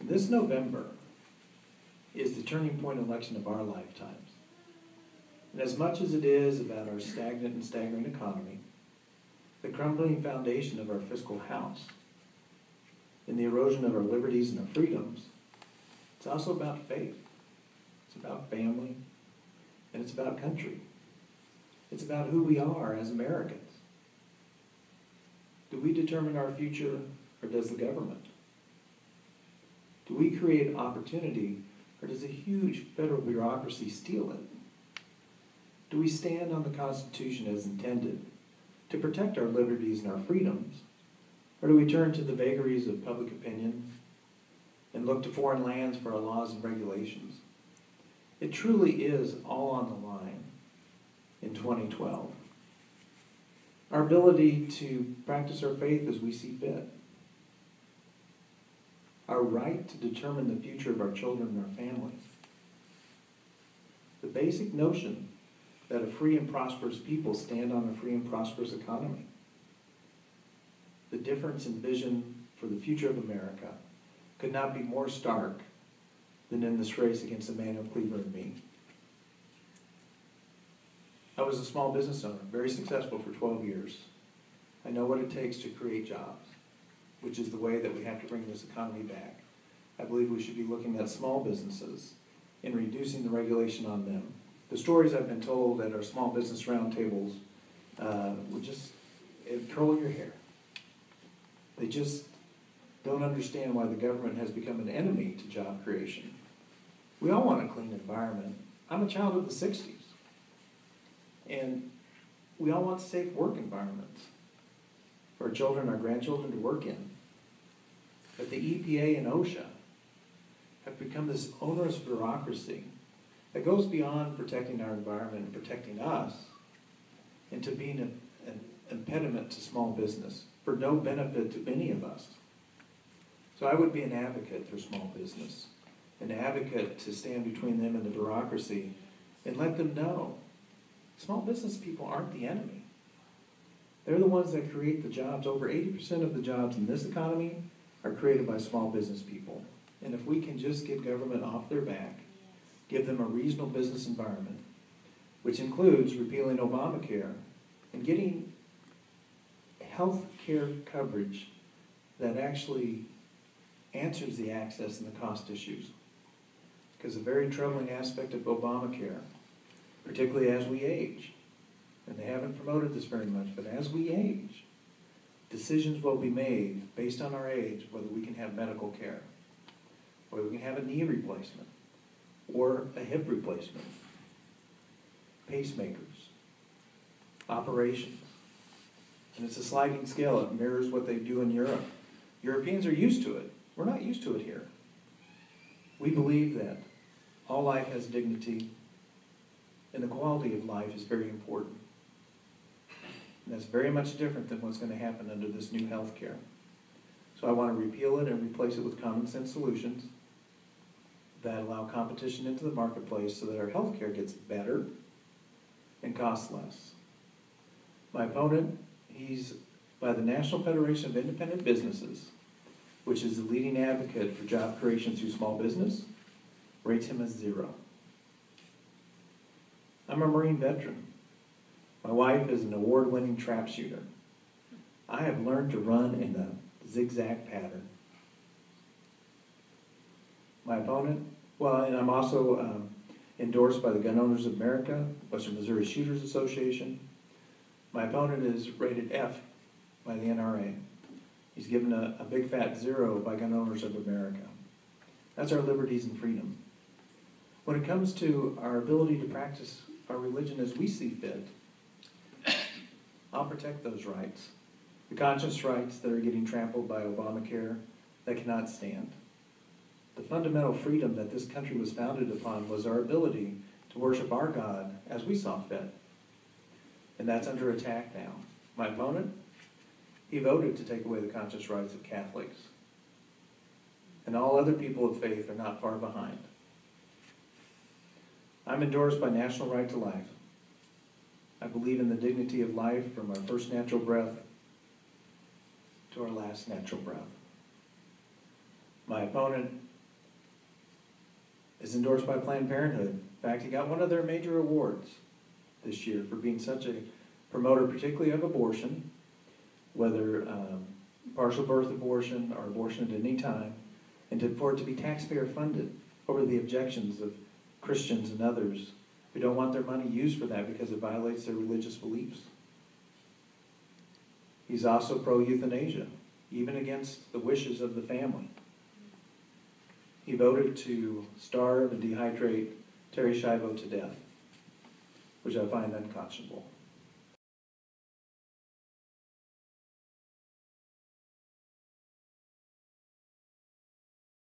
This November is the turning point election of our lifetimes. And as much as it is about our stagnant and staggering economy, the crumbling foundation of our fiscal house, and the erosion of our liberties and our freedoms, it's also about faith. It's about family, and it's about country. It's about who we are as Americans. Do we determine our future, or does the government? Do we create opportunity, or does a huge federal bureaucracy steal it? Do we stand on the Constitution as intended to protect our liberties and our freedoms, or do we turn to the vagaries of public opinion and look to foreign lands for our laws and regulations? It truly is all on the line in 2012. Our ability to practice our faith as we see fit. Our right to determine the future of our children and our families. The basic notion that a free and prosperous people stand on a free and prosperous economy. The difference in vision for the future of America could not be more stark than in this race against Emmanuel Cleaver and me. I was a small business owner, very successful for 12 years. I know what it takes to create jobs, which is the way that we have to bring this economy back. I believe we should be looking at small businesses and reducing the regulation on them. The stories I've been told at our small business roundtables would just curl your hair. They just don't understand why the government has become an enemy to job creation. We all want a clean environment. I'm a child of the 60s. And we all want safe work environments for our children, our grandchildren to work in. But the EPA and OSHA have become this onerous bureaucracy that goes beyond protecting our environment and protecting us into being an impediment to small business for no benefit to any of us. So I would be an advocate for small business, an advocate to stand between them and the bureaucracy and let them know small business people aren't the enemy. They're the ones that create the jobs. Over 80% of the jobs in this economy are created by small business people. And if we can just get government off their back, give them a reasonable business environment, which includes repealing Obamacare and getting health care coverage that actually answers the access and the cost issues. Because a very troubling aspect of Obamacare, particularly as we age, and they haven't promoted this very much, but as we age, decisions will be made based on our age, whether we can have medical care, whether we can have a knee replacement, or a hip replacement, pacemakers, operations. And it's a sliding scale. It mirrors what they do in Europe. Europeans are used to it. We're not used to it here. We believe that all life has dignity, and the quality of life is very important. And that's very much different than what's going to happen under this new health care. So I want to repeal it and replace it with common sense solutions that allow competition into the marketplace so that our health care gets better and costs less. My opponent, he's by the National Federation of Independent Businesses, which is the leading advocate for job creation through small business, rates him as 0. I'm a Marine veteran. My wife is an award-winning trap shooter. I have learned to run in a zigzag pattern. My opponent, well, and I'm also endorsed by the Gun Owners of America, Western Missouri Shooters Association. My opponent is rated F by the NRA. He's given a big fat 0 by Gun Owners of America. That's our liberties and freedom. When it comes to our ability to practice our religion as we see fit, I'll protect those rights. The conscience rights that are getting trampled by Obamacare, that cannot stand. The fundamental freedom that this country was founded upon was our ability to worship our God as we saw fit. And that's under attack now. My opponent, he voted to take away the conscience rights of Catholics. And all other people of faith are not far behind. I'm endorsed by National Right to Life. I believe in the dignity of life from our first natural breath to our last natural breath. My opponent is endorsed by Planned Parenthood. In fact, he got one of their major awards this year for being such a promoter, particularly of abortion, whether partial birth abortion or abortion at any time, and for it to be taxpayer funded over the objections of Christians and others who don't want their money used for that because it violates their religious beliefs. He's also pro-euthanasia, even against the wishes of the family. He voted to starve and dehydrate Terry Schiavo to death, which I find unconscionable.